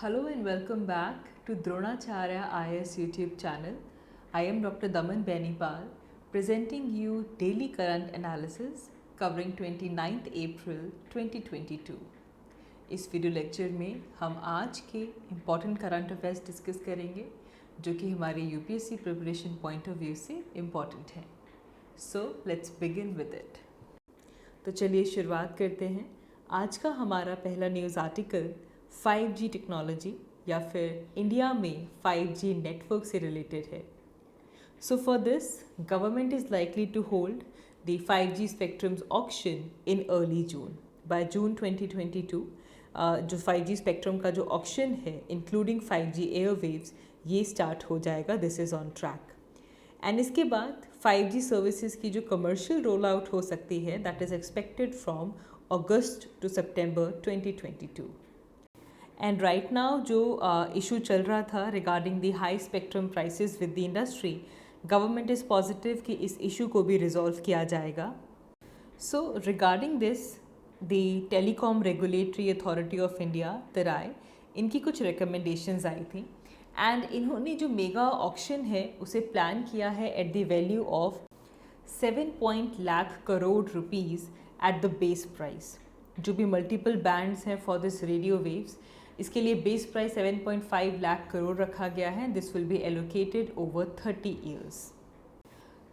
Hello and welcome back to Dronacharya IS YouTube channel. I am Dr. Daman Benipal presenting you daily current analysis covering 29th April 2022. इस video lecture में हम आज के important current affairs discuss करेंगे जो कि हमारे UPSC preparation point of view से इम्पॉर्टेंट हैं. So let's begin with it. तो चलिए शुरुआत करते हैं. आज का हमारा पहला न्यूज़ आर्टिकल 5G टेक्नोलॉजी या फिर इंडिया में 5G नेटवर्क से रिलेटेड है. So for this government is likely to hold the 5G spectrums auction in early June. By June 2022 जो 5G स्पेक्ट्रम का जो ऑक्शन है इंक्लूडिंग 5G एयरवेव्स ये स्टार्ट हो जाएगा. This is on track. And इसके बाद 5G सर्विसेज की जो कमर्शियल रोल आउट हो सकती है that is expected from August to September 2022. And right now जो इशू चल रहा था regarding the high spectrum prices with the industry, government is positive कि इस इशू को भी रिजॉल्व किया जाएगा. So regarding this the telecom regulatory authority of India TRAI, इनकी कुछ रिकमेंडेशंस आई थी एंड इन्होंने जो मेगा ऑक्शन है उसे प्लान किया है at the value of 7 lakh crore rupees at the base price. जो भी मल्टीपल बैंड्स हैं फॉर दिस रेडियो वेव्स, इसके लिए बेस प्राइस 7.5 लाख करोड़ रखा गया है. This will be allocated over 30 years.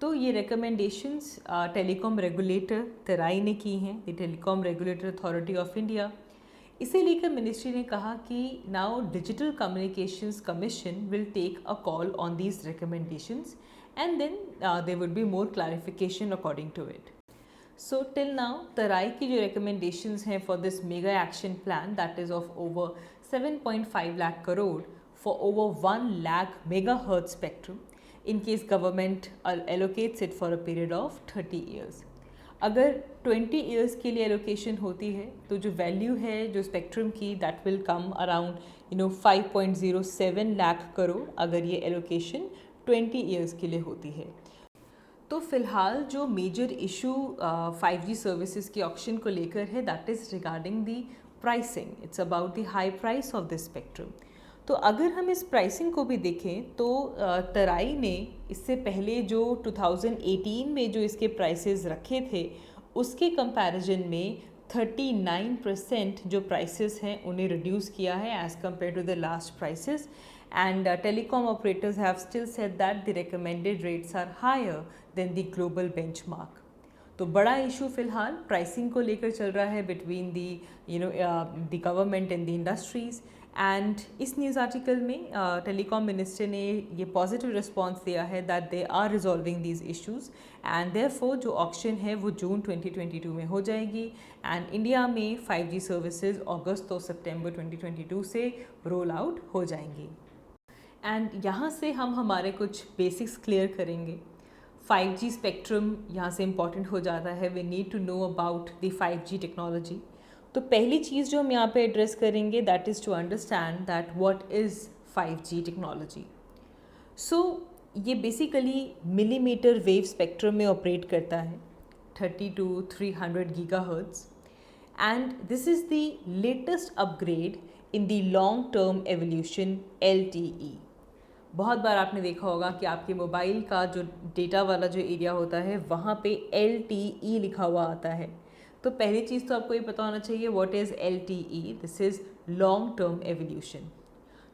तो ये रिकमेंडेशंस टेलीकॉम रेगुलेटर TRAI ने की हैं, the telecom regulator authority of India. इसे लेकर मिनिस्ट्री ने कहा कि now digital communications commission will take a call on these recommendations and then there would be more clarification according to it. So till now TRAI की जो recommendations हैं for this mega action plan that is of over 7.5 lakh crore for over 1 lakh megahertz spectrum in case government allocates it for a period of 30 years. अगर 20 years के लिए allocation होती है तो जो value है जो spectrum की that will come around 5.07 lakh crore अगर ये allocation 20 years के लिए होती है. तो फिलहाल जो मेजर इशू 5G सर्विसेज के ऑक्शन को लेकर है that is regarding the pricing. It's about the high price of this spectrum. तो अगर हम इस प्राइसिंग को भी देखें तो TRAI ने इससे पहले जो 2018 में जो इसके प्राइसेस रखे थे उसके कंपैरिजन में 39% जो प्राइसेस हैं उन्हें रिड्यूस किया है as compare to the last prices. And telecom operators have still said that the recommended rates are higher than the global benchmark. तो बड़ा इशू फिलहाल प्राइसिंग को लेकर चल रहा है between the government and the industries. And इस news article में टेलीकॉम मिनिस्टर ने ये पॉजिटिव रिस्पॉन्स दिया है that they are resolving these issues and therefore जो ऑक्शन है वो जून 2022 में हो जाएगी एंड इंडिया में 5G सर्विसेज अगस्त और सितंबर 2022 से रोल आउट हो जाएंगी. एंड यहाँ से हम हमारे कुछ बेसिक्स क्लियर करेंगे. 5G स्पेक्ट्रम यहाँ से इम्पॉर्टेंट हो जाता है. We need to know about the 5G technology. तो पहली चीज़ जो हम यहाँ पे एड्रेस करेंगे that is to understand that what is 5G technology. So ये बेसिकली मिलीमीटर वेव स्पेक्ट्रम में ऑपरेट करता है 30 to 300 gigahertz and this is the latest upgrade in the long term evolution LTE. बहुत बार आपने देखा होगा कि आपके मोबाइल का जो डेटा वाला जो एरिया होता है वहाँ पे LTE लिखा हुआ आता है. तो पहली चीज़ तो आपको ये पता होना चाहिए what is LTE. This is long term evolution.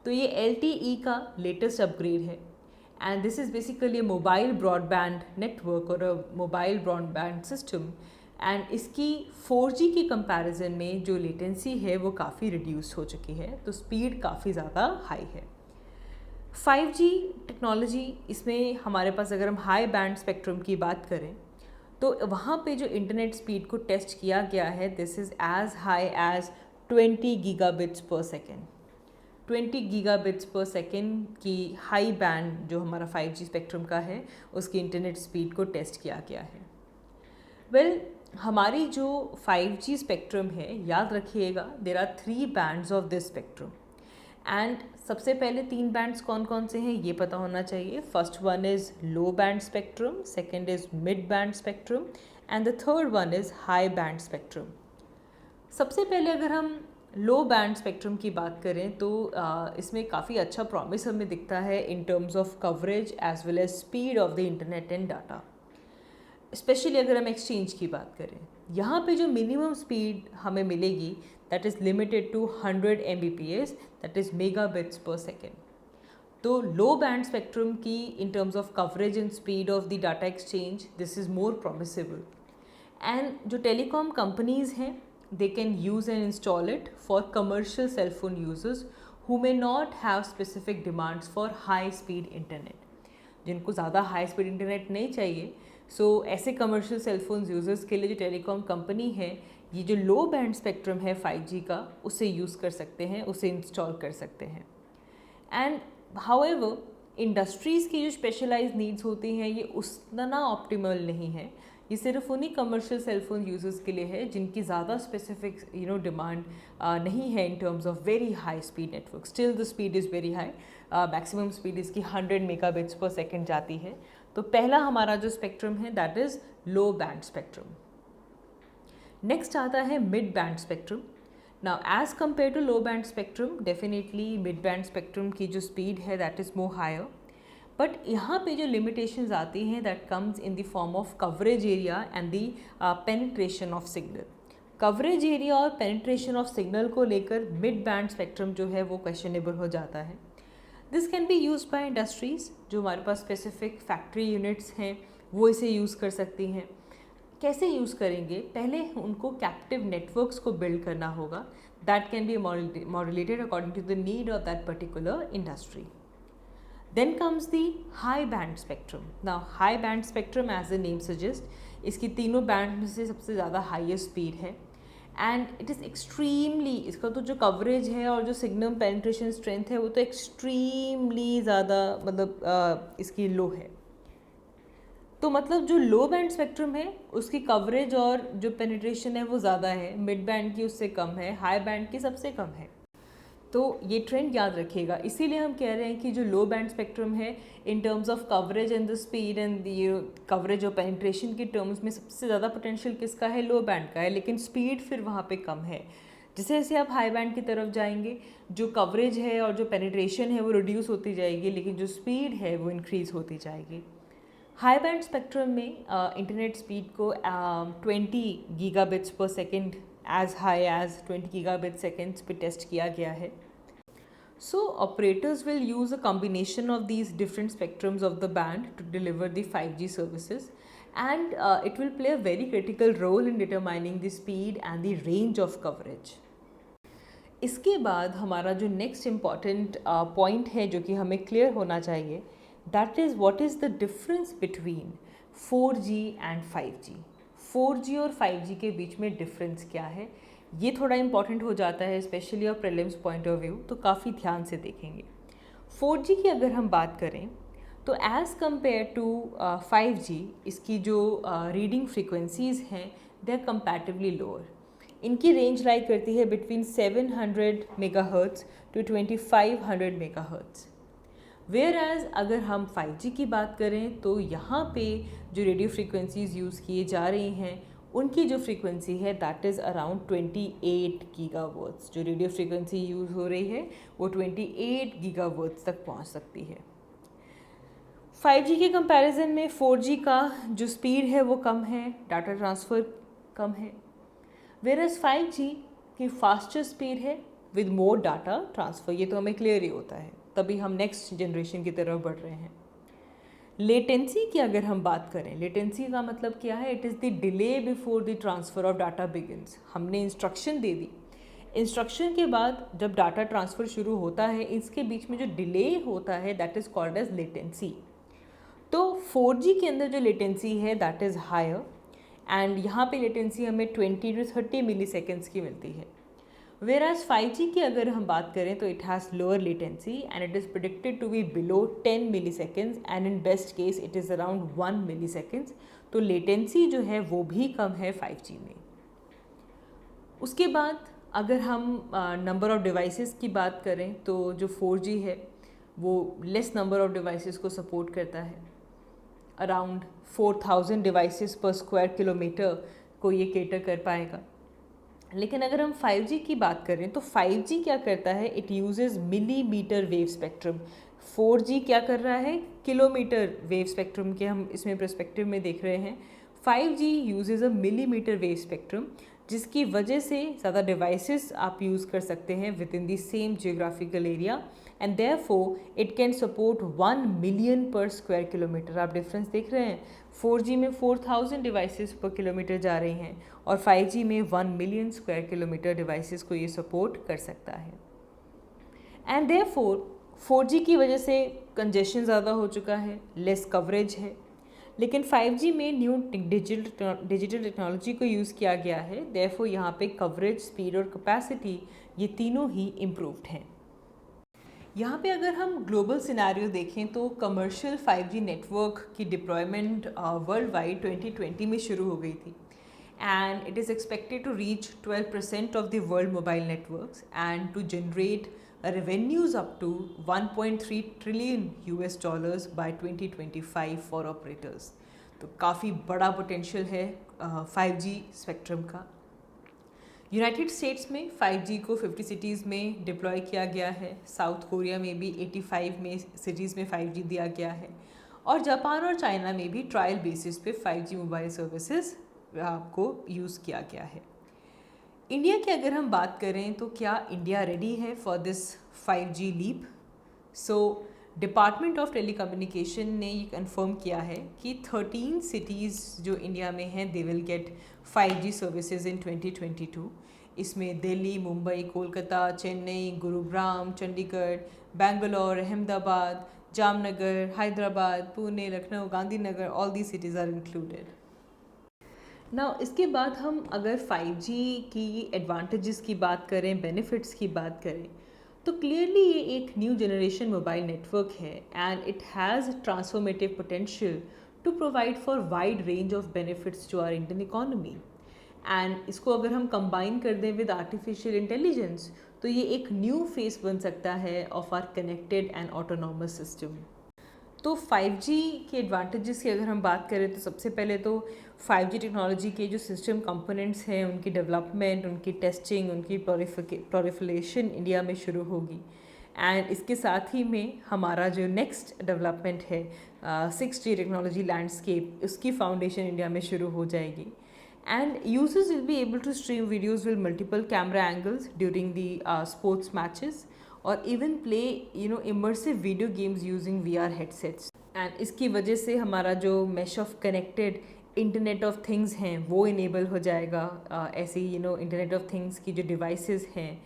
तो ये LTE का लेटेस्ट अपग्रेड है and this is basically mobile broadband network और मोबाइल ब्रॉडबैंड सिस्टम. एंड इसकी 4G की कंपैरिजन में जो लेटेंसी है वो काफ़ी रिड्यूस हो चुकी है. तो स्पीड काफ़ी ज़्यादा हाई है. 5G टेक्नोलॉजी इसमें हमारे पास अगर हम हाई बैंड स्पेक्ट्रम की बात करें तो वहाँ पे जो इंटरनेट स्पीड को टेस्ट किया गया है this is as high as 20 gigabits per second. 20 gigabits per second की हाई बैंड जो हमारा 5G स्पेक्ट्रम का है उसकी इंटरनेट स्पीड को टेस्ट किया गया है. वेल हमारी जो 5G स्पेक्ट्रम है याद रखिएगा there are 3 bands of this spectrum and सबसे पहले 3 बैंड्स कौन कौन से हैं ये पता होना चाहिए. First one is low band spectrum, second is mid band spectrum and the third one is high band spectrum. सबसे पहले अगर हम लो बैंड स्पेक्ट्रम की बात करें तो इसमें काफ़ी अच्छा प्रॉमिस हमें दिखता है in terms of coverage as well as speed of the internet and data. Specially अगर हम एक्सचेंज की बात करें, यहाँ पे जो मिनिमम स्पीड हमें मिलेगी that is limited to 100 Mbps, that is megabits per second. तो लो बैंड स्पेक्ट्रम की in terms of coverage and speed of the data exchange this is more promisable. And जो टेलीकॉम कंपनीज़ हैं they can use and install it for commercial cell phone users who may not have specific demands for high speed internet, जिनको ज़्यादा high speed internet नहीं चाहिए। सो ऐसे commercial cell phone users के लिए जो टेलीकॉम कंपनी है ये जो लो बैंड स्पेक्ट्रम है 5G का उसे यूज़ कर सकते हैं, उसे इंस्टॉल कर सकते हैं। एंड हाउएवर इंडस्ट्रीज़ की जो स्पेशलाइज नीड्स होती हैं ये उतना ऑप्टिमल नहीं है। ये सिर्फ उन्हीं कमर्शियल सेलफोन यूज़र्स के लिए है जिनकी ज़्यादा स्पेसिफिक डिमांड नहीं है in terms of very high speed network. Still the speed is very high, maximum speed इसकी 100 मेगाबिट्स पर सेकेंड जाती है। तो पहला हमारा जो स्पेक्ट्रम है that is low band spectrum. Next आता है mid band spectrum. Now as compare to low band spectrum definitely mid band spectrum की जो स्पीड है that is more higher, but यहाँ पे जो लिमिटेशंस आती हैं that comes in the form of coverage area and the penetration of signal. Coverage area और penetration of signal को लेकर मिड बैंड स्पेक्ट्रम जो है वो क्वेश्चनेबल हो जाता है। This can be use by industries, जो हमारे पास स्पेसिफिक फैक्ट्री यूनिट्स हैं वो इसे यूज़ कर सकती हैं। कैसे यूज़ करेंगे? पहले उनको कैप्टिव नेटवर्क्स को बिल्ड करना होगा that can be modulated according to the need of that particular industry. Then comes the high band spectrum. Now high band spectrum as the name suggests, इसकी तीनों बैंड में से सबसे ज़्यादा हाईएस्ट स्पीड है एंड इट इज़ एक्सट्रीमली, इसका तो जो कवरेज है और जो सिग्नल पेनिट्रेशन स्ट्रेंथ है वो तो एक्सट्रीमली ज़्यादा मतलब इसकी लो है। तो मतलब जो लो बैंड स्पेक्ट्रम है उसकी कवरेज और जो पेनिट्रेशन है वो ज़्यादा है, मिड बैंड की उससे कम है, हाई बैंड की सबसे कम है। तो ये ट्रेंड याद रखिएगा, इसीलिए हम कह रहे हैं कि जो लो बैंड स्पेक्ट्रम है in terms of coverage and the speed and ये कवरेज और पेनिट्रेशन के टर्म्स में सबसे ज़्यादा पोटेंशियल किसका है? लो बैंड का है, लेकिन स्पीड फिर वहाँ पे कम है। जैसे जैसे आप हाई बैंड की तरफ जाएंगे जो कवरेज है और जो पेनिट्रेशन है वो रिड्यूस होती जाएगी, लेकिन जो स्पीड है वो इंक्रीज़ होती जाएगी। हाई बैंड स्पेक्ट्रम में इंटरनेट स्पीड को 20 gigabits per second as high as 20 gigabit seconds पे टेस्ट किया गया है। So operators will use a combination of these different spectrums of the band to deliver the 5G services, and it will play a very critical role in determining the speed and the range of coverage. इसके बाद हमारा जो next important point है जो कि हमें clear होना चाहिए that is what is the difference between 4G and 5G। 4G और 5G के बीच में डिफरेंस क्या है, ये थोड़ा इंपॉर्टेंट हो जाता है स्पेशली और प्रीलिम्स पॉइंट ऑफ व्यू, तो काफ़ी ध्यान से देखेंगे। 4G की अगर हम बात करें तो एज़ कम्पेयर टू 5G इसकी जो रीडिंग फ्रीक्वेंसीज़ हैं दे आर कंपैरेटिवली लोअर। इनकी रेंज लाई करती है between 700 megahertz to 2500 megahertz. Whereas अगर हम 5G की बात करें तो यहाँ पे जो रेडियो फ्रीक्वेंसीज़ यूज़ किए जा रही हैं उनकी जो फ्रीक्वेंसी है दैट इज़ अराउंड 28 गीगाहर्ट्ज़। जो रेडियो फ्रीक्वेंसी यूज़ हो रही है वो 28 गीगाहर्ट्ज़ तक पहुँच सकती है। 5G के कंपैरिजन में 4G का जो स्पीड है वो कम है, डाटा ट्रांसफ़र कम है, वेयरएज 5G की फास्टर स्पीड है विद मोर डाटा ट्रांसफ़र। ये तो हमें क्लियर ही होता है, तभी हम नेक्स्ट जनरेशन की तरफ बढ़ रहे हैं। लेटेंसी की अगर हम बात करें, लेटेंसी का मतलब क्या है? It is the delay before the transfer of data begins. हमने इंस्ट्रक्शन दे दी, इंस्ट्रक्शन के बाद जब डाटा ट्रांसफ़र शुरू होता है इसके बीच में जो डिले होता है that is called as latency. तो 4G के अंदर जो लेटेंसी है दैट इज़ हायर एंड यहाँ पे लेटेंसी हमें 20 to 30 मिली सेकेंड्स की मिलती है। Whereas 5G की अगर हम बात करें तो it has lower latency and it is predicted to be below 10 milliseconds and in best case it is around 1 milliseconds। तो latency जो है वो भी कम है 5G में। उसके बाद अगर हम नंबर ऑफ़ डिवाइसेस की बात करें तो जो 4G है वो लेस नंबर ऑफ़ डिवाइसेस को सपोर्ट करता है, अराउंड 4000 डिवाइसेस पर स्क्वायर किलोमीटर को ये केटर कर पाएगा। लेकिन अगर हम 5G की बात करें तो 5G क्या करता है, it uses millimetre wave spectrum. 4G क्या कर रहा है, किलोमीटर वेव स्पेक्ट्रम के हम इसमें पर्सपेक्टिव में देख रहे हैं। 5G uses a millimetre wave spectrum, जिसकी वजह से ज़्यादा डिवाइसेस आप यूज़ कर सकते हैं with in the same geographical area, and therefore it can support 1 million पर स्क्वायर किलोमीटर। आप डिफरेंस देख रहे हैं, 4G में 4000 डिवाइसेस पर किलोमीटर जा रही हैं और 5G में 1 मिलियन स्क्वायर किलोमीटर डिवाइसेस को ये सपोर्ट कर सकता है। एंड देयरफॉर 4G की वजह से कंजेशन ज़्यादा हो चुका है, लेस कवरेज है, लेकिन 5G में न्यू डिजिटल टेक्नोलॉजी को यूज़ किया गया है, देयरफॉर यहाँ पे कवरेज, स्पीड और कैपेसिटी ये तीनों ही इम्प्रूव्ड हैं। यहाँ पे अगर हम ग्लोबल सिनेरियो देखें तो कमर्शियल 5G नेटवर्क की डिप्लॉयमेंट वर्ल्ड वाइड 2020 में शुरू हो गई थी, and it is expected to reach 12% of the world mobile networks and to generate revenues up to 1.3 trillion US dollars by 2025 for operators. तो काफ़ी बड़ा पोटेंशियल है 5G स्पेक्ट्रम का। यूनाइटेड स्टेट्स में 5G को 50 सिटीज़ में डिप्लॉय किया गया है, साउथ कोरिया में भी 85 में सिटीज़ में 5G दिया गया है, और जापान और चाइना में भी ट्रायल बेसिस पे 5G मोबाइल सर्विसेज आपको यूज़ किया गया है। इंडिया की अगर हम बात करें तो क्या इंडिया रेडी है for this 5G leap? So department of telecommunication ने ये कंफर्म किया है कि 13 सिटीज़ जो इंडिया में हैं they will get 5G services in 2022। इसमें Delhi, Mumbai, Kolkata, Chennai, Gurugram, Chandigarh, Bangalore, Ahmedabad, Jamnagar, Hyderabad, Pune, Lucknow, Gandhinagar, all the cities are included. ना इसके बाद हम अगर 5G की एडवांटेजेस की बात करें, बेनिफिट्स की बात करें, तो क्लियरली ये एक न्यू जनरेशन मोबाइल नेटवर्क है and it has transformative potential to provide for wide range of benefits to our Indian economy. And इसको अगर हम कंबाइन कर दें विद आर्टिफिशियल इंटेलिजेंस तो ये एक न्यू फेस बन सकता है of our connected and autonomous system. तो 5G के एडवांटेजेस की अगर हम बात करें तो सबसे पहले तो 5G टेक्नोलॉजी के जो सिस्टम कंपोनेंट्स हैं उनकी डेवलपमेंट, उनकी टेस्टिंग, उनकी प्रोलिफरेशन इंडिया में शुरू होगी, एंड इसके साथ ही में हमारा जो नेक्स्ट डेवलपमेंट है 6G टेक्नोलॉजी लैंडस्केप, उसकी फाउंडेशन इंडिया में शुरू हो जाएगी, and users will be able to stream videos with multiple camera angles during the sports matches और even play immersive video games using VR headsets. And इसकी वजह से हमारा जो mesh of connected internet of things हैं वो enable हो जाएगा। ऐसे ही इंटरनेट ऑफ थिंग्स की जो डिवाइसेस हैं,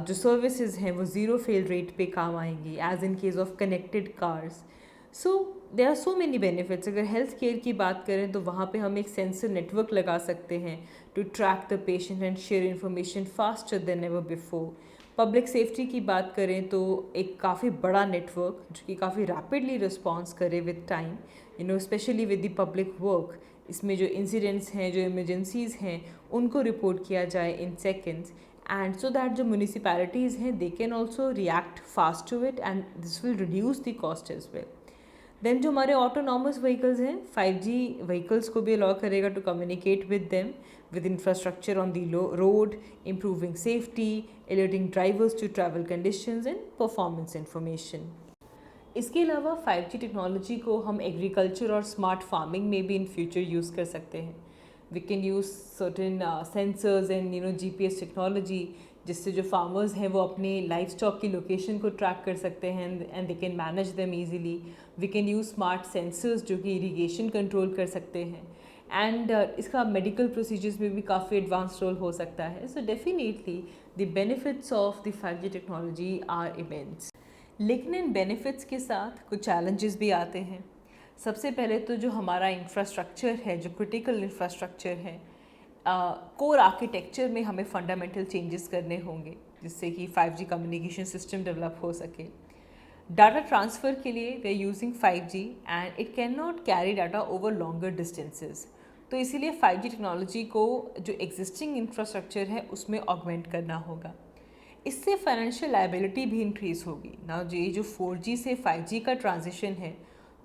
जो सर्विसेज हैं वो ज़ीरो फेल रेट पे काम आएंगी as in case of connected cars. So there are so many benefits. अगर हेल्थ केयर की बात करें तो वहाँ पे हम एक सेंसर नेटवर्क लगा सकते हैं to track the patient and share information faster than ever before. Public safety की बात करें तो एक काफ़ी बड़ा नेटवर्क जो कि काफ़ी रैपिडली रिस्पॉन्स करे with time, specially with the public work. इसमें जो इंसिडेंट्स हैं, जो इमरजेंसीज़ हैं, उनको रिपोर्ट किया जाए in seconds, and so that जो म्यूनिसिपैलिटीज़ हैं they can also react fast to it and this will reduce the cost as well. Then जो हमारे ऑटोनॉमस व्हीकल्स हैं, 5G व्हीकल्स को भी अलाउ करेगा to communicate with them with infrastructure on the road, improving safety, alerting drivers to travel conditions and performance information. इसके अलावा 5G technology को हम एग्रीकल्चर और स्मार्ट फार्मिंग में भी इन फ्यूचर यूज़ कर सकते हैं। We can use certain sensors and GPS technology, जिससे जो फार्मर्स हैं वो अपने लाइफ स्टॉक की लोकेशन को ट्रैक कर सकते हैं and they can manage them easily. We can use smart sensors जो कि इरीगेशन कंट्रोल कर सकते हैं, एंड इसका मेडिकल प्रोसीजर्स में भी काफ़ी एडवांस रोल हो सकता है। So definitely the benefits of the 5G technology are immense. लेकिन इन बेनिफिट्स के साथ कुछ चैलेंजेस भी आते हैं। सबसे पहले तो जो हमारा इंफ्रास्ट्रक्चर है, जो क्रिटिकल इंफ्रास्ट्रक्चर है, कोर आर्किटेक्चर में हमें फंडामेंटल चेंजेस करने होंगे जिससे कि 5G कम्युनिकेशन सिस्टम डेवलप हो सके। डाटा ट्रांसफ़र के लिए we are using 5G and it can not carry data over longer distances, तो इसीलिए 5G टेक्नोलॉजी को जो एग्जिस्टिंग इंफ्रास्ट्रक्चर है उसमें ऑगमेंट करना होगा। इससे फाइनेंशियल लायबिलिटी भी इंक्रीज़ होगी ना। ये जो 4G से 5G का ट्रांजिशन है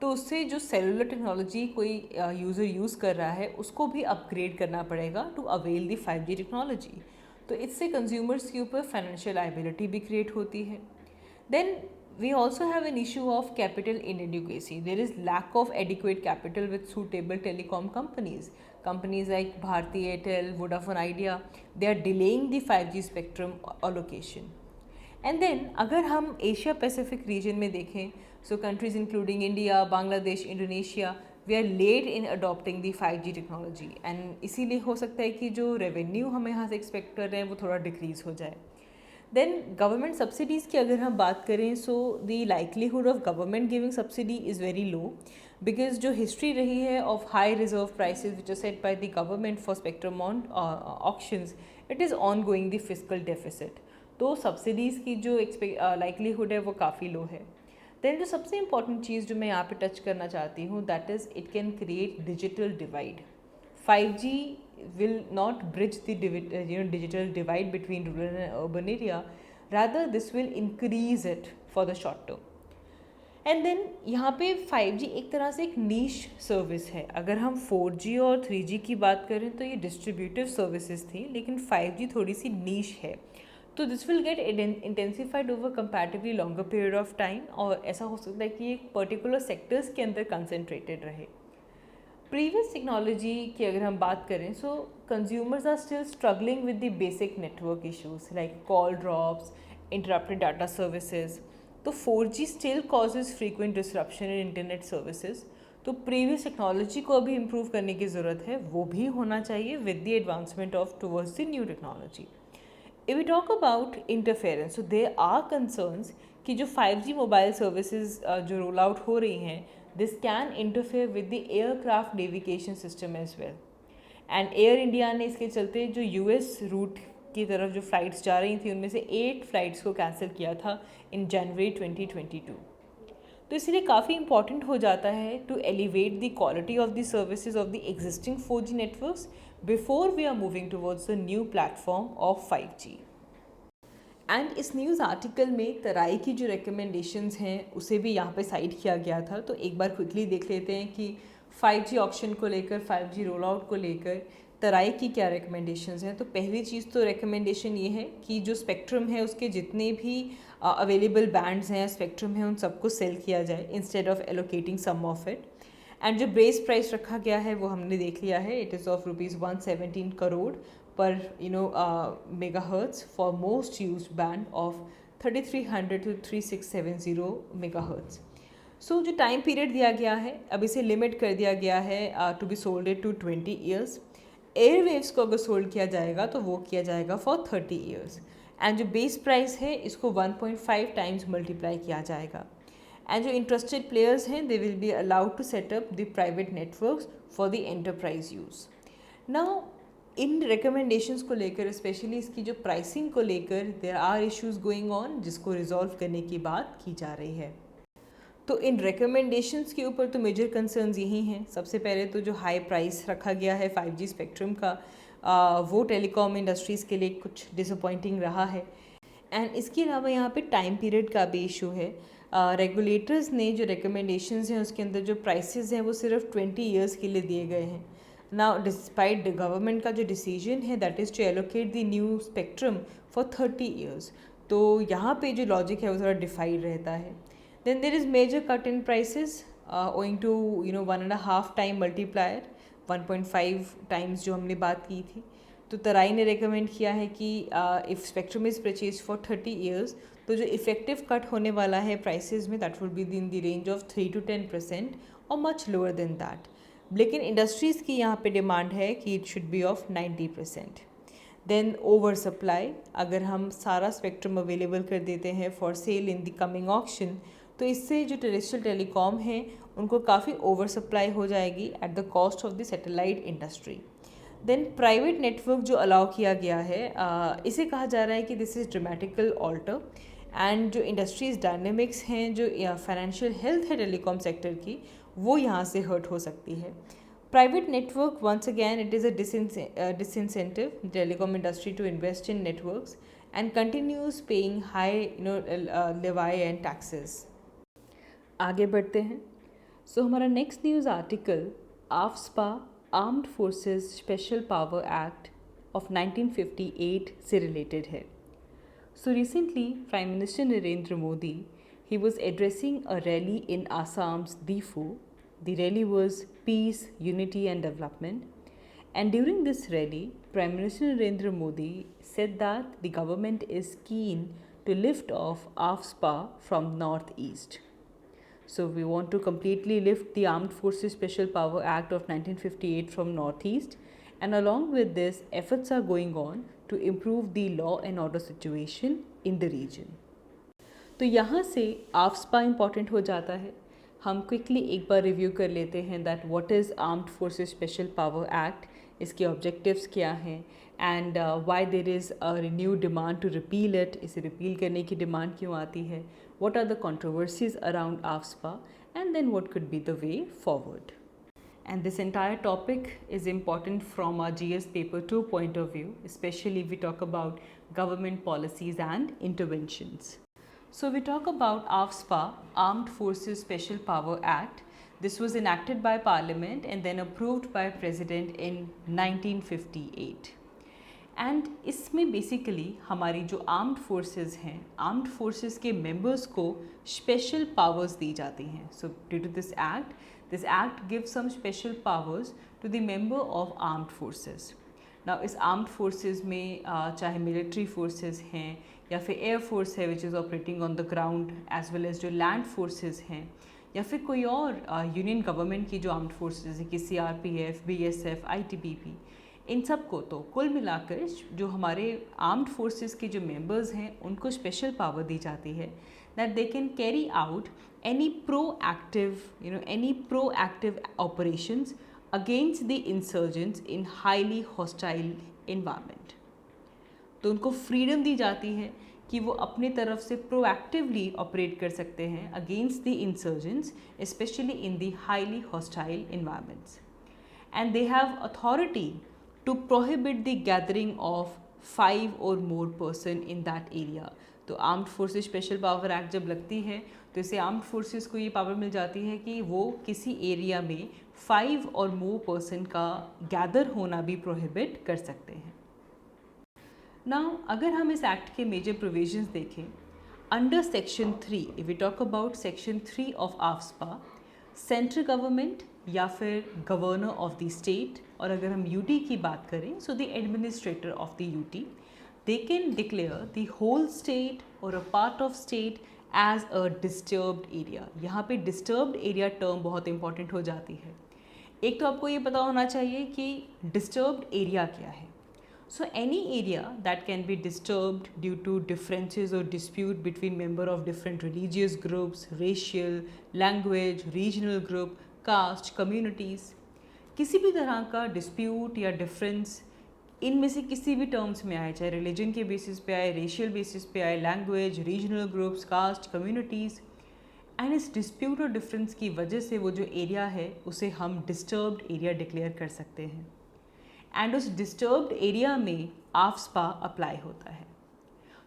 तो उससे जो सेलुलर टेक्नोलॉजी कोई यूज़र यूज़ कर रहा है उसको भी अपग्रेड करना पड़ेगा to avail the 5G technology. तो इससे कंज्यूमर्स के ऊपर फाइनेंशियल लायबिलिटी भी क्रिएट होती है. Then we also have an issue of capital inadequacy. There is lack of adequate capital with suitable telecom companies. Companies like Bharti Airtel, Vodafone Idea, they are delaying the 5G spectrum allocation. And then अगर हम Asia Pacific region में देखें, so countries including India, Bangladesh, Indonesia, we are late in adopting the 5G technology. And इसीलिए हो सकता है कि जो रेवेन्यू हम यहाँ से एक्सपेक्ट कर रहे हैं वो थोड़ा डिक्रीज़ हो जाए. देन गवर्नमेंट सब्सिडीज़ की अगर हम बात करें, so the likelihood of government giving subsidy is very low, because जो हिस्ट्री रही है of high reserve prices which are set by the government for spectrum on auctions, it is on going the physical deficit. तो subsidies की जो likelihood है वो काफ़ी लो है. देन जो सबसे इंपॉर्टेंट चीज़ जो मैं यहाँ पे टच करना चाहती हूँ, that is it can create digital divide. 5G will not bridge the digital divide between rural and urban area. Rather, this will increase it for the short term. And then यहाँ पे 5G एक तरह से एक नीश service है. अगर हम 4G और 3G की बात करें तो ये डिस्ट्रीब्यूटिव सर्विसेज थी, लेकिन 5G थोड़ी सी नीश है. तो this will get intensified over comparatively longer period of time, और ऐसा हो सकता है कि एक पर्टिकुलर सेक्टर्स के अंदर कंसनट्रेटेड रहे. प्रीवियस टेक्नोलॉजी की अगर हम बात करें, so consumers are still struggling with the basic network issues like call drops, interrupted data services. तो 4G still causes frequent disruption in internet services. तो प्रीवियस टेक्नोलॉजी को अभी इम्प्रूव करने की ज़रूरत है, वो भी होना चाहिए with the advancement of towards the new technology. If we talk about interference, so there are concerns कि जो 5G मोबाइल सर्विसेज जो रोल आउट हो रही हैं, this can interfere with the aircraft navigation system as well. And Air India ने इसके चलते जो US रूट की तरफ जो फ़्लाइट्स जा रही थी, उनमें से 8 फ़्लाइट्स को कैंसिल किया था इन जनवरी 2022. तो इसलिए काफ़ी इंपॉर्टेंट हो जाता है to elevate the quality of the services of the existing 4G networks before we are moving towards the new platform of 5G. And इस न्यूज़ आर्टिकल में तराई की जो रिकमेंडेशंस हैं उसे भी यहाँ पे साइड किया गया था. तो एक बार क्विकली देख लेते हैं कि 5G ऑप्शन को लेकर, 5G रोल आउट को लेकर तराई की क्या रिकमेंडेशंस हैं. तो पहली चीज़ तो रिकमेंडेशन ये है कि जो स्पेक्ट्रम है उसके जितने भी अवेलेबल बैंड्स हैं, स्पेक्ट्रम है, उन सबको सेल किया जाए instead of allocating some of it. And जो बेस प्राइस रखा गया है वो हमने देख लिया है, it is of ₹117 crore per megahertz for most used band of 3300 to 3670 megahertz. So जो टाइम पीरियड दिया गया है, अब इसे लिमिट कर दिया गया है to be solded to 20 years. Airwaves को अगर सोल्ड किया जाएगा तो वो किया जाएगा फॉर 30 ईयर्स. एंड जो बेस प्राइस है इसको 1.5 टाइम्स मल्टीप्लाई किया जाएगा. एंड जो इंटरेस्टेड प्लेयर्स हैं, they will be allowed to set up the private networks for the enterprise use. Now इन रिकमेंडेशंस को लेकर, स्पेशली इसकी जो प्राइसिंग को लेकर, there are issues going on जिसको रिजॉल्व करने की बात की जा रही है. तो इन रिकमेंडेशंस के ऊपर तो मेजर कंसर्न्स यही हैं. सबसे पहले तो जो हाई प्राइस रखा गया है 5G स्पेक्ट्रम का, वो टेलीकॉम इंडस्ट्रीज़ के लिए कुछ डिसअपॉइंटिंग रहा है. एंड इसके अलावा यहाँ पे टाइम पीरियड का भी इशू है. रेगुलेटर्स ने जो रिकमेंडेशंस हैं उसके अंदर जो प्राइसेस हैं वो सिर्फ 20 ईयर्स के लिए दिए गए हैं. Now, despite the government का जो decision है that is to allocate the new spectrum for 30 years, तो यहाँ पे जो logic है वो थोड़ा defied रहता है. Then there is major cut in prices owing to 1.5 time multiplier, 1.5 times जो हमने बात की थी. तो तराई ने recommend किया है कि if spectrum is purchased for 30 years, तो जो effective cut होने वाला है prices में that would be in the range of 3 to 10% or much lower than that. लेकिन इंडस्ट्रीज़ की यहाँ पे डिमांड है कि it should be of 90%. Then over supply, अगर हम सारा स्पेक्ट्रम अवेलेबल कर देते हैं for sale in the coming auction, तो इससे जो टेरेस्ट्रियल टेलीकॉम हैं उनको काफ़ी ओवर सप्लाई हो जाएगी at the cost of the satellite industry. Then private network जो अलाउ किया गया है, इसे कहा जा रहा है कि this is dramatical alter. And जो इंडस्ट्रीज़ डायनेमिक्स हैं, जो फाइनेंशियल हेल्थ है टेलीकॉम सेक्टर की, वो यहाँ से हर्ट हो सकती है. Private network, once again it is a disincentive telecom industry to invest in networks and continues paying high levy and taxes. आगे बढ़ते हैं. सो हमारा next news article, AFSPA armed forces special power act of 1958 से related है. So recently, Prime Minister Narendra Modi, he was addressing a rally in Assam's Difu. The rally was Peace, Unity and Development. And during this rally, Prime Minister Narendra Modi said that the government is keen to lift off AFSPA from Northeast. So we want to completely lift the Armed Forces Special Power Act of 1958 from Northeast, and along with this, efforts are going on to improve the law and order situation in the region. तो यहाँ से AFSPA important हो जाता है. हम quickly एक बार review कर लेते हैं that what is armed forces special power act, इसके ऑब्जेक्टिव्स क्या हैं and why there is a renewed demand to repeal it, इसे रिपील करने की डिमांड क्यों आती है, what are the controversies around AFSPA, and then what could be the way forward. And this entire topic is important from our GS paper 2 point of view, especially if we talk about government policies and interventions. So we talk about AFSPA, Armed Forces Special Power Act. This was enacted by Parliament and then approved by President in 1958. And इसमें basically हमारी जो armed forces हैं, armed forces के members को special powers दी जाती हैं. So due to this act gives some special powers to the member of armed forces. Now इस आर्म्ड फोर्सेस में चाहे मिलिट्री फोर्सेस हैं या फिर एयर फोर्स है which is operating on the ground, as well as जो land forces हैं, या फिर कोई और यूनियन गवर्नमेंट की जो आर्म्ड फोर्सेस है कि CRPF, BSF, ITBP, इन सब को तो कुल मिलाकर जो हमारे आर्म्ड फोर्सेस के जो मेंबर्स हैं उनको स्पेशल पावर दी जाती है that they can carry out any proactive operations against the insurgents in highly hostile environment. तो उनको फ्रीडम दी जाती है कि वो अपनी तरफ से प्रोएक्टिवली ऑपरेट कर सकते हैं against the insurgents, specially in the highly hostile environments. And they have authority to prohibit the gathering of 5 or more person in that area. तो armed forces special power act जब लगती है तो इसे armed forces को ये power मिल जाती है कि वो किसी एरिया में 5 और मोर पर्सन का गैदर होना भी प्रोहिबिट कर सकते हैं. नाउ अगर हम इस एक्ट के मेजर प्रोविजंस देखें, under section 3, if we talk about section 3 of AFSPA, central government या फिर गवर्नर ऑफ द स्टेट, और अगर हम यूटी की बात करें so the administrator of the UT, they can declare the whole state और a part of state as a disturbed area. यहाँ पे डिस्टर्ब्ड एरिया टर्म बहुत इंपॉर्टेंट हो जाती है. एक तो आपको ये पता होना चाहिए कि डिस्टर्ब्ड एरिया क्या है. So any area that can be disturbed due to differences और dispute between member of different religious groups, racial, language, regional group, caste, communities, किसी भी तरह का डिस्प्यूट या डिफरेंस इनमें से किसी भी टर्म्स में आए, चाहे रिलीजन के बेसिस पे आए, रेशियल बेसिस पे आए, language, regional groups, caste, communities, and इस डिस्प्यूट और डिफरेंस की वजह से वो जो एरिया है उसे हम डिस्टर्ब्ड एरिया डिक्लेयर कर सकते हैं. एंड उस डिस्टर्ब्ड एरिया में AFSPA अप्लाई होता है.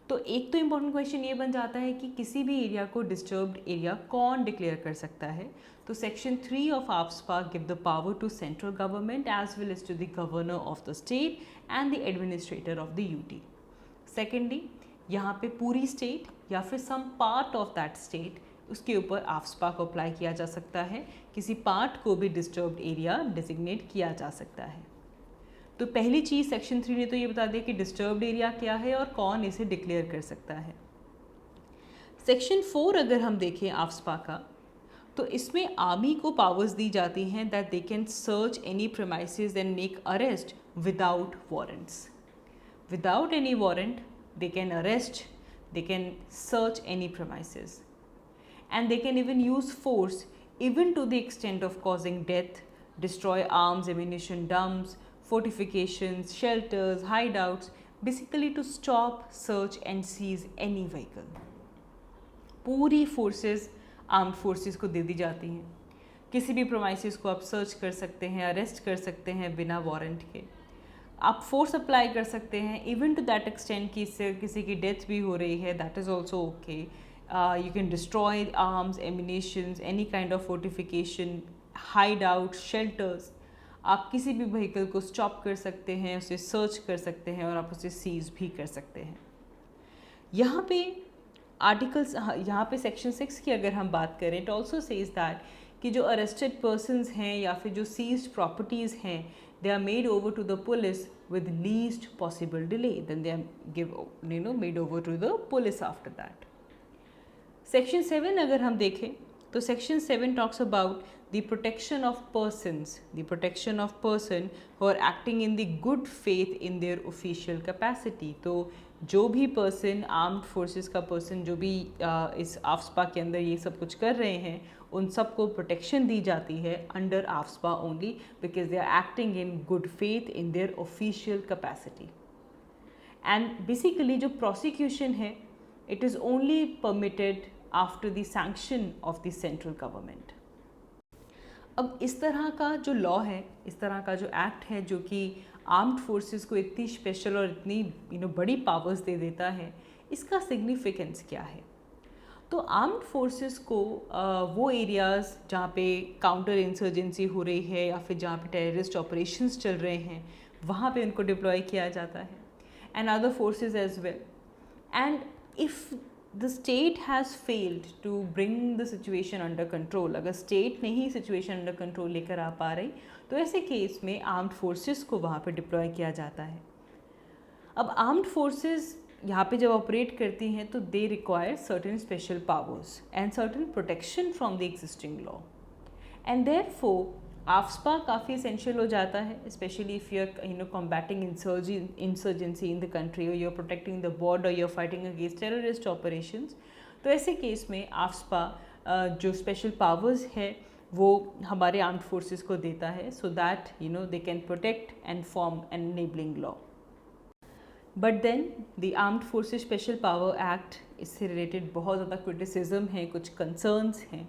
तो एक तो इम्पॉर्टेंट क्वेश्चन ये बन जाता है कि किसी भी एरिया को डिस्टर्ब्ड एरिया कौन डिक्लेयर कर सकता है. तो section 3 of AFSPA give the power to central government as well as to the governor of the state and the administrator of the UT. Secondly, यहाँ पे पूरी स्टेट या फिर some part of that state, उसके ऊपर AFSPA को apply किया जा सकता है. किसी पार्ट को भी डिस्टर्ब्ड एरिया डिजिग्नेट किया जा सकता है. तो पहली चीज़ सेक्शन 3 ने तो ये बता दिया कि डिस्टर्ब्ड एरिया क्या है और कौन इसे डिक्लेयर कर सकता है. सेक्शन 4 अगर हम देखें AFSPA का, तो इसमें आर्मी को पावर्स दी जाती हैं that they can search any premises and make arrest without warrants. Without any warrant they can arrest, they can search any premises, and they can even use force even to the extent of causing death, destroy arms, ammunition dumps, fortifications, shelters, hideouts, basically to stop, search and seize any vehicle. पूरी forces armed forces को दे दी जाती हैं. किसी भी प्रोमाइसेस को आप search कर सकते हैं, अरेस्ट कर सकते हैं बिना वारंट के. आप फोर्स अप्लाई कर सकते हैं इवन टू दैट एक्सटेंट कि इससे किसी की डेथ भी हो रही है, that is also okay. You can destroy arms, ammunitions, any kind of fortification, hide out, shelters. आप किसी भी व्हीकल को स्टॉप कर सकते हैं, उसे सर्च कर सकते हैं और आप उसे सीज भी कर सकते हैं। यहाँ पे आर्टिकल्स, यहाँ पे सेक्शन 6 की अगर हम बात करें, इट ऑल्सो सेज दैट कि जो अरेस्टेड पर्सनस हैं या फिर जो सीज्ड प्रॉपर्टीज़ हैं, they are made over to the police with least possible delay, then they are made over to the police after that. Section 7 अगर हम देखें तो Section 7 talks about the protection of persons, the protection of person who are acting in the good faith in their official capacity. तो जो भी person, armed forces का person जो भी इस आफ्सपा के अंदर ये सब कुछ कर रहे हैं, उन सबको प्रोटेक्शन दी जाती है under AFSPA only because they are acting in good faith in their official capacity. And basically जो प्रोसिक्यूशन है, it is only permitted after the sanction of the central government. अब इस तरह का जो लॉ है, इस तरह का जो एक्ट है जो कि आर्म्ड फोर्सेस को इतनी स्पेशल और इतनी बड़ी पावर्स दे देता है, इसका सिग्निफिकेंस क्या है? तो आर्म्ड फोर्सेस को वो एरियाज़ जहाँ पे काउंटर इंसर्जेंसी हो रही है या फिर जहाँ पे टेररिस्ट ऑपरेशंस चल रहे हैं, वहाँ पे उनको डिप्लॉय किया जाता है, and other forces as well. And if the state has failed to bring the situation under control, अगर स्टेट नहीं सिचुएशन अंडर कंट्रोल लेकर आ पा रही, तो ऐसे केस में आर्म्ड फोर्सेस को वहाँ पे डिप्लॉय किया जाता है। अब आर्म्ड फोर्सेस यहाँ पे जब ऑपरेट करती हैं तो they require certain special powers and certain protection from the existing law, and therefore AFSPA काफ़ी एसेंशियल हो जाता है, especially if you are combating insurgency in the country, और you are protecting the border, you are fighting against terrorist operations. तो ऐसे case में AFSPA जो special powers है वो हमारे आर्म्ड फोर्सेस को देता है, so that they can protect and form an enabling law. But then the armed forces special power act, इससे रिलेटेड बहुत ज़्यादा क्रिटिसिज्म है, कुछ कंसर्न्स हैं।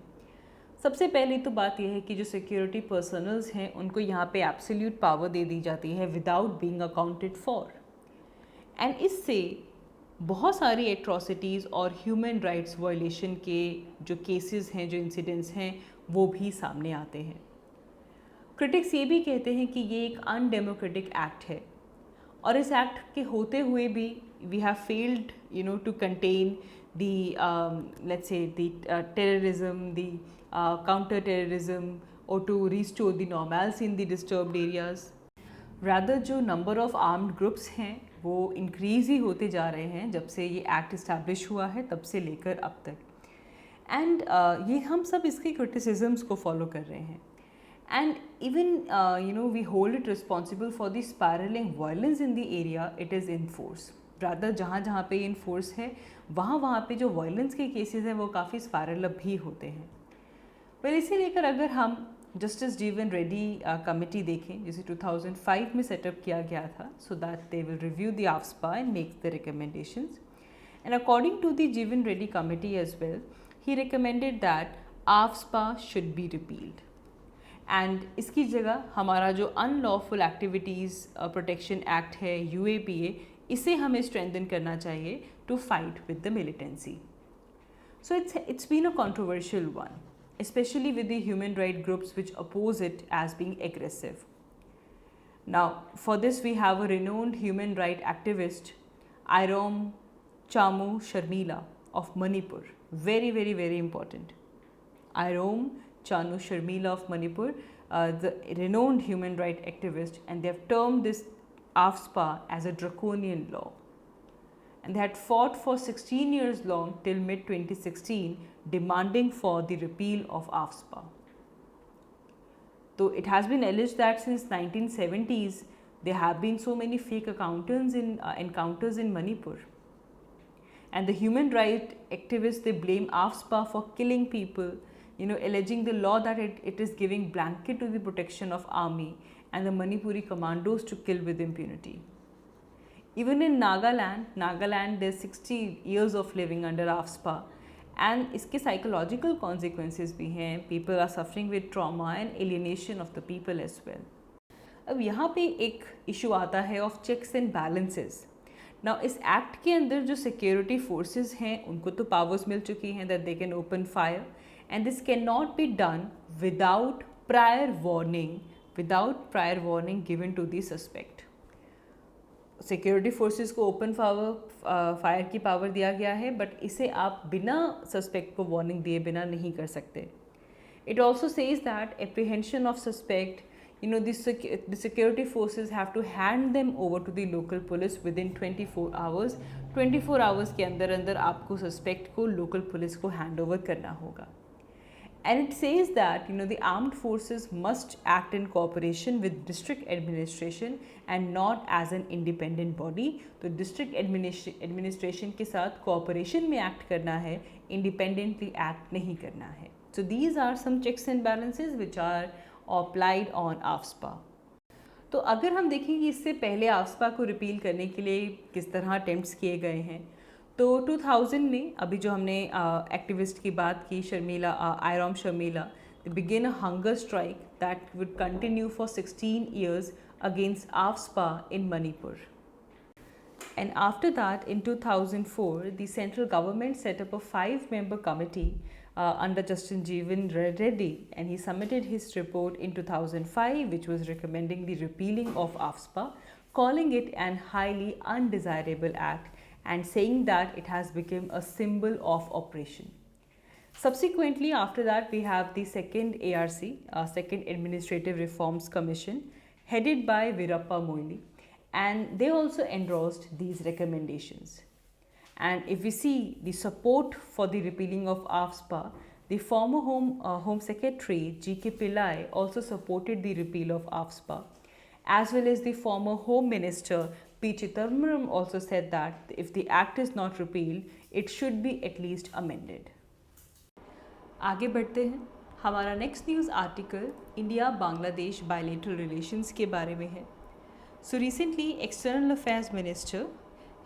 सबसे पहली तो बात यह है कि जो सिक्योरिटी पर्सनल्स हैं उनको यहाँ पे एब्सोल्यूट पावर दे दी जाती है without being accounted for, and इससे बहुत सारी एट्रॉसिटीज़ और ह्यूमन राइट्स वायलेशन के जो केसेस हैं, जो इंसिडेंट्स हैं, वो भी सामने आते हैं। क्रिटिक्स ये भी कहते हैं कि ये एक अनडेमोक्रेटिक एक्ट है, और इस एक्ट के होते हुए भी we have failed to contain the let's say the terrorism, the counter terrorism, और to restore the normality in the disturbed areas. Rather जो नंबर ऑफ आर्म्ड ग्रुप्स हैं वो इंक्रीज़ ही होते जा रहे हैं जब से ये एक्ट इस्टेब्लिश हुआ है, तब से लेकर अब तक। एंड ये हम सब इसके क्रिटिसिज्म्स को फॉलो कर रहे हैं, and even we hold it responsible for the spiraling violence in the area it is in force. rather जहाँ पे इन फोर्स है वहाँ पे जो वायलेंस के केसेस हैं वो काफ़ी स्पायरल अप भी होते हैं। वेल इसे लेकर अगर हम जस्टिस जीवन रेड्डी कमेटी देखें, जिसे 2005 में सेटअप किया गया था, so that they will review the AFSPA and make the recommendations, and according to the Jeevan Reddy committee as well, he recommended that AFSPA should be repealed, and इसकी जगह हमारा जो अनलॉफुल एक्टिविटीज़ प्रोटेक्शन एक्ट है UAPA, इसे हमें strengthen करना चाहिए to fight with the militancy. So it's been a controversial one, especially with the human rights groups which oppose it as being aggressive. Now for this we have a renowned human rights activist, Irom Chamu Sharmila of Manipur, very important. Irom Chanu Sharmila of Manipur, the renowned human rights activist, and they have termed this AFSPA as a draconian law. And they had fought for 16 years long till mid-2016, demanding for the repeal of AFSPA. So it has been alleged that since 1970s, there have been so many fake encounters in Manipur. And the human rights activists, they blame AFSPA for killing people, alleging the law that it is giving blanket to the protection of army and the Manipuri commandos to kill with impunity. Even in Nagaland there's 60 years of living under AFSPA, and इसके psychological consequences भी हैं. People are suffering with trauma and alienation of the people as well. अब यहाँ पे एक issue आता है of checks and balances. Now इस एक्ट के अंदर जो सिक्योरिटी फोर्सेस हैं उनको तो पावर्स मिल चुकी हैं that they can open fire, and this cannot be done without prior warning without prior warning given to the suspect. Security forces को ओपन फायर की पावर दिया गया है, बट इसे आप बिना सस्पेक्ट को वार्निंग दिए बिना नहीं कर सकते. It also says that apprehension of suspect, the security forces have to hand them over to the local police within 24 hours. 24 hours के अंदर अंदर आपको सस्पेक्ट को लोकल पुलिस को हैंड ओवर करना होगा. And it says that the armed forces must act in cooperation with district administration and not as an independent body. तो district administration के साथ cooperation में act करना है, independently act नहीं करना है. So these are some checks and balances which are applied on AFSPA. तो अगर हम देखें कि इससे पहले AFSPA को रिपील करने के लिए किस तरह अटेम्प्ट्स किए गए हैं, तो 2000 में अभी जो हमने एक्टिविस्ट की बात की, Irom Sharmila, they begin a hunger strike that would continue for 16 years against AFSPA in Manipur. And after that, in 2004, the central government set up a 5-member committee under Justin Jeevan Reddy, and he submitted his report in 2005, which was recommending the repealing of AFSPA, calling it an highly undesirable act and saying that it has become a symbol of oppression. Subsequently, after that, we have the second ARC, Second Administrative Reforms Commission, headed by Veerappa Moily, and they also endorsed these recommendations. And if we see the support for the repealing of AFSPA, the former Home Secretary G.K. Pillai also supported the repeal of AFSPA, as well as the former Home Minister P. Chidambaram also said that if the act is not repealed, it should be at least amended. आगे बढ़ते हैं. हमारा next news article India Bangladesh bilateral relations के बारे में है. So recently, External Affairs Minister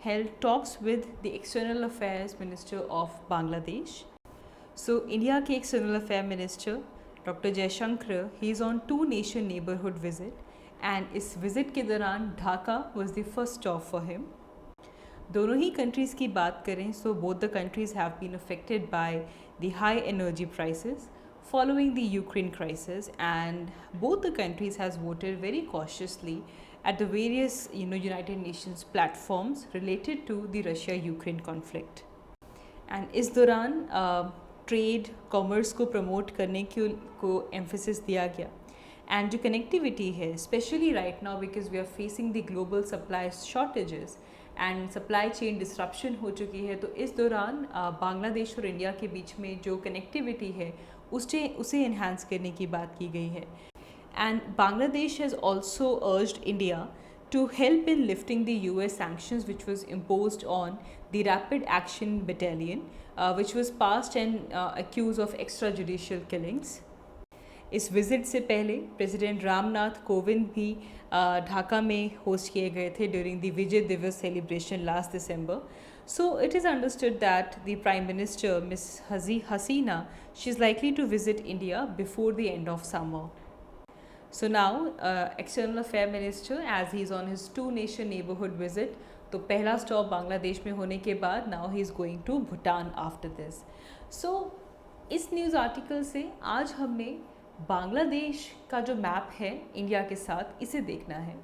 held talks with the External Affairs Minister of Bangladesh. So India के External Affairs Minister Dr. Jaishankar, he is on 2-nation neighborhood visit, and इस visit के दौरान Dhaka was the first stop for him. दोनों ही countries की बात करें, so both the countries have been affected by the high energy prices following the Ukraine crisis, and both the countries has voted very cautiously at the various United Nations platforms related to the Russia-Ukraine conflict. And इस दौरान trade commerce को promote करने को emphasis दिया गया. And जो connectivity है, specially right now because we are facing the global supply shortages and supply chain disruption हो चुकी है, तो इस दौरान बांग्लादेश और इंडिया के बीच में जो कनेक्टिविटी है उसे इन्हांस करने की बात की गई है. And Bangladesh has also urged India to help in lifting the US sanctions which was imposed on the Rapid Action Battalion, which was passed and accused of extrajudicial killings. इस विज़िट से पहले प्रेसिडेंट रामनाथ कोविंद भी ढाका में होस्ट किए गए थे during the विजय दिवस celebration last December. So it is understood that the Prime Minister, Ms. Hasina, she is likely to visit India before the end of summer. So now, External Affairs Minister, as he is on his 2-nation neighborhood visit, तो पहला stop Bangladesh में होने के बाद now he is going to Bhutan after this. So इस news article से आज हमने बांग्लादेश का जो मैप है इंडिया के साथ, इसे देखना है.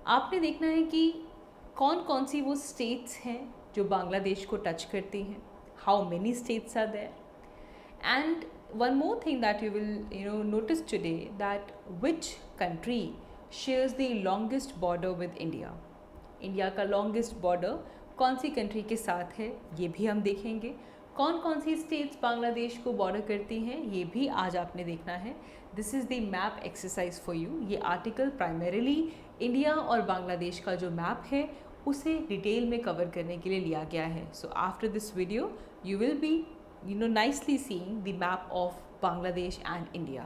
आपने देखना है कि कौन कौन सी वो स्टेट्स हैं जो बांग्लादेश को टच करती हैं, how many states are there. And one more thing that you will notice today, that which country shares the longest border with India. India का longest border कौन सी कंट्री के साथ है ये भी हम देखेंगे. कौन कौन सी स्टेट्स बांग्लादेश को बॉर्डर करती हैं ये भी आज आपने देखना है. This is the map exercise for you. ये आर्टिकल प्राइमरीली इंडिया और बांग्लादेश का जो मैप है उसे डिटेल में कवर करने के लिए लिया गया है. So after this video you will be nicely seeing the map of Bangladesh and India.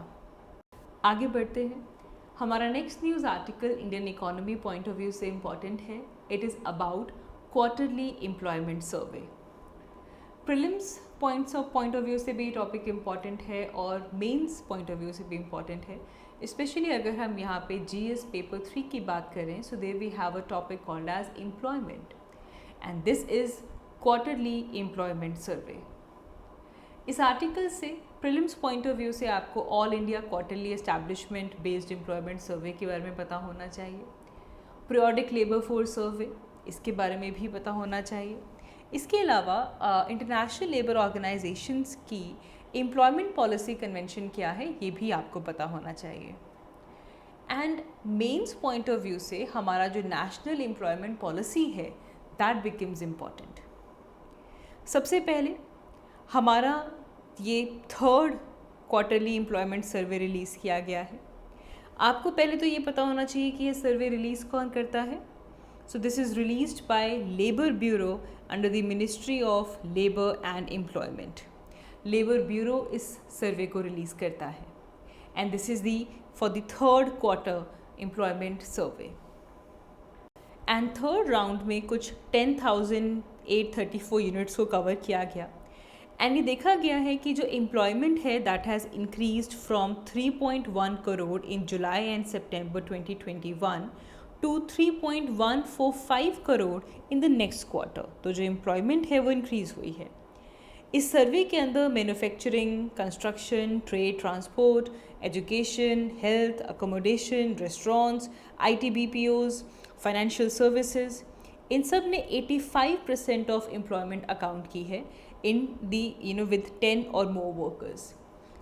आगे बढ़ते हैं. हमारा next news article Indian economy point of view से इम्पॉर्टेंट है. It is about quarterly employment survey. Prelims point of view से भी topic important है और मेंस पॉइंट ऑफ व्यू से भी इम्पॉर्टेंट है. स्पेशली अगर हम यहाँ पे GS पेपर 3 की बात करें, so there we have a topic called as employment, and this is quarterly employment survey. इस आर्टिकल से प्रीलिम्स पॉइंट ऑफ व्यू से आपको all India quarterly establishment based employment survey के बारे में पता होना चाहिए, पीरियोडिक लेबर फोर्स सर्वे इसके बारे में भी पता होना चाहिए। इसके अलावा इंटरनेशनल लेबर ऑर्गेनाइजेशंस की एम्प्लॉयमेंट पॉलिसी कन्वेंशन क्या है ये भी आपको पता होना चाहिए। And mains point of view से हमारा जो नेशनल एम्प्लॉयमेंट पॉलिसी है दैट बिकम्स इम्पॉर्टेंट। सबसे पहले हमारा ये third quarterly employment survey release किया गया है। आपको पहले तो ये पता होना चाहिए कि ये सर्वे रिलीज़ कौन करता है। So this is released by labour bureau under the ministry of labour and employment. Labour bureau इस सर्वे को रिलीज़ करता है and this is the for the third quarter employment survey. And third round में कुछ 10,834 units को cover किया गया and ये देखा गया है कि जो एम्प्लॉयमेंट है that has increased from 3.1 crore in July and September 2021 to 3.145 crore in the next quarter. तो जो एम्प्लॉयमेंट है वो इंक्रीज़ हुई है। इस सर्वे के अंदर manufacturing, construction, trade, transport, education, health, accommodation, restaurants, ITBPOs, financial services, इन सब ने 85% ऑफ एम्प्लॉयमेंट अकाउंट की है इन दी विद 10 और मोर वर्कर्स।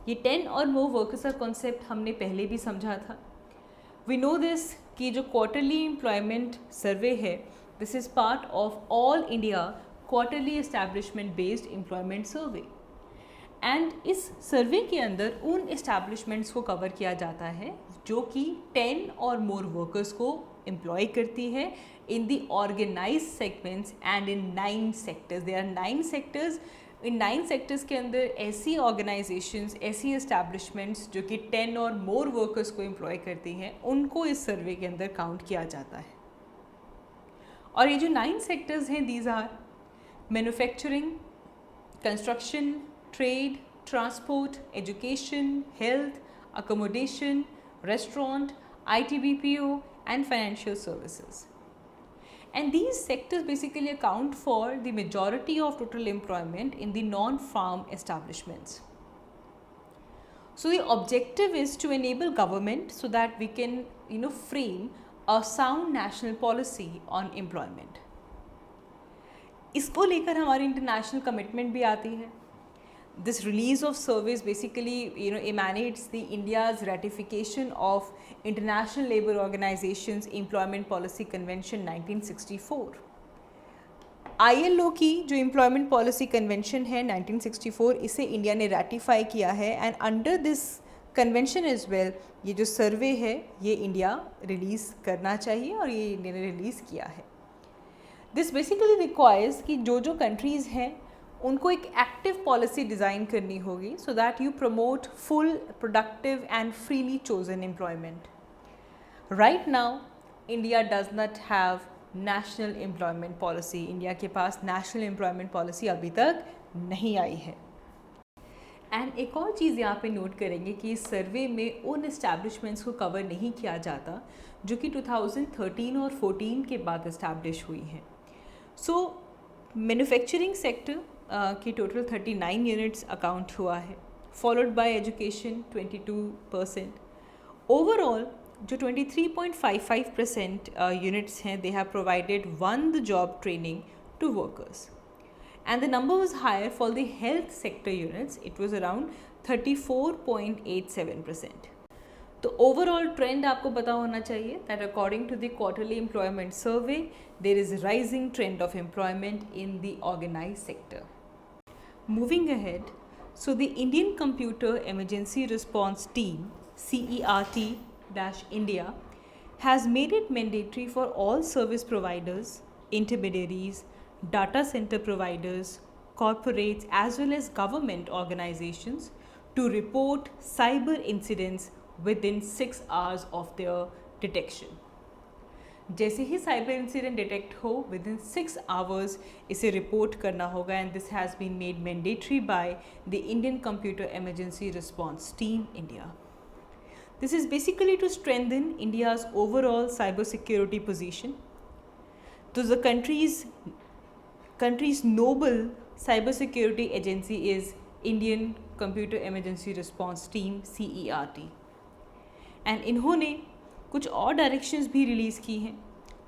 ये 10 और मोर वर्कर्स का कॉन्सेप्ट हमने पहले भी समझा था। वी नो दिस कि जो क्वार्टरली एम्प्लॉयमेंट सर्वे है this is part of all India quarterly establishment based employment survey and इस सर्वे के अंदर उन एस्टैब्लिशमेंट्स को कवर किया जाता है जो कि 10 और मोर वर्कर्स को एम्प्लॉय करती है in the organise segments and in 9 sectors. There are 9 sectors. इन 9 सेक्टर्स के अंदर ऐसी ऑर्गेनाइजेशंस, ऐसी एस्टैब्लिशमेंट्स जो कि 10 और मोर वर्कर्स को एम्प्लॉय करती हैं उनको इस सर्वे के अंदर काउंट किया जाता है। और ये जो 9 सेक्टर्स हैं these are manufacturing, construction, trade, transport, education, health, accommodation, restaurant, ITBPO and financial services. And these sectors basically account for the majority of total employment in the non-farm establishments. So the objective is to enable government so that we can frame a sound national policy on employment. इसको लेकर हमारी international commitment भी आती है। This release of service basically emanates the India's ratification of International Labour Organization's Employment Policy Convention 1964. ILO की जो employment policy convention है 1964 इसे इंडिया ने रेटिफाई किया है and under this convention as well ये जो सर्वे है ये इंडिया रिलीज़ करना चाहिए और ये इंडिया ने रिलीज़ किया है। दिस बेसिकली रिक्वायर्स कि जो कंट्रीज़ हैं उनको एक एक्टिव पॉलिसी डिज़ाइन करनी होगी so that you promote full productive and freely chosen employment. Right now India does not have national employment policy. India के पास नेशनल एम्प्लॉयमेंट पॉलिसी अभी तक नहीं आई है। एंड एक और चीज़ यहाँ पे नोट करेंगे कि इस सर्वे में उन इस्टेब्लिशमेंट्स को कवर नहीं किया जाता जो कि 2013 और 14 के बाद इस्टेब्लिश हुई हैं। सो मैन्युफैक्चरिंग सेक्टर की टोटल 39 यूनिट्स अकाउंट हुआ है, फॉलोड बाय एजुकेशन 22%। ओवरऑल जो 23.55% यूनिट्स हैं they have provided one the job training to workers and the number was higher for the health sector units, it was around 34.87%। तो overall trend आपको पता होना चाहिए that according to the quarterly employment survey there is rising trend of employment in the organised sector. Moving ahead, so the Indian Computer Emergency Response Team, CERT-India, has made it mandatory for all service providers, intermediaries, data center providers, corporates as well as government organizations to report cyber incidents within 6 hours of their detection. जैसे ही cyber incident detect हो within 6 hours इसे report करना होगा and this has been made mandatory by the Indian computer emergency response team India. This is basically to strengthen India's overall cyber security position. तो the country's nodal cyber security agency is Indian computer emergency response team CERT। And इन्होंने कुछ और directions भी release की हैं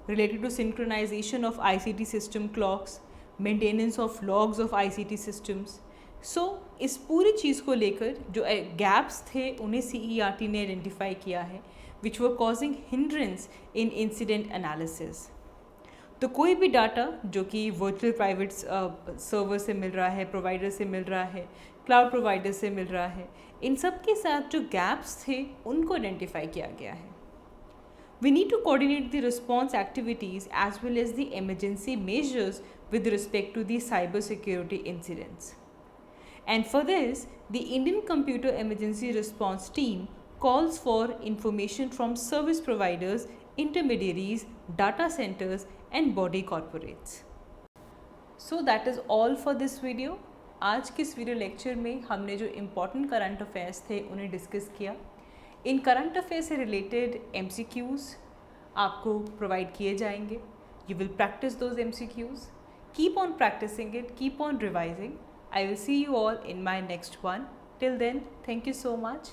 related to synchronization of ICT system clocks, maintenance of logs of ICT systems. So इस पूरी चीज़ को लेकर जो gaps थे उन्हें CERT ने identify किया है which were causing hindrance in incident analysis. तो कोई भी डाटा जो कि वर्चुअल प्राइवेट सर्वर से मिल रहा है, प्रोवाइडर से मिल रहा है, क्लाउड प्रोवाइडर से मिल रहा है, इन सब के साथ जो गैप्स थे उनको आइडेंटिफाई किया गया है. We need to coordinate the response activities as well as the emergency measures with respect to the cybersecurity incidents. And for this, the Indian Computer Emergency Response Team calls for information from service providers, intermediaries, data centers and body corporates. So that is all for this video. आज के इस video lecture में हमने जो important current affairs थे उन्हें discuss किया. In current affair से रिलेटेड MCQs आपको प्रोवाइड किए जाएंगे. You will practise those MCQs. Keep on practising it, keep on revising. I will see you all in my next one. Till then, thank you so much.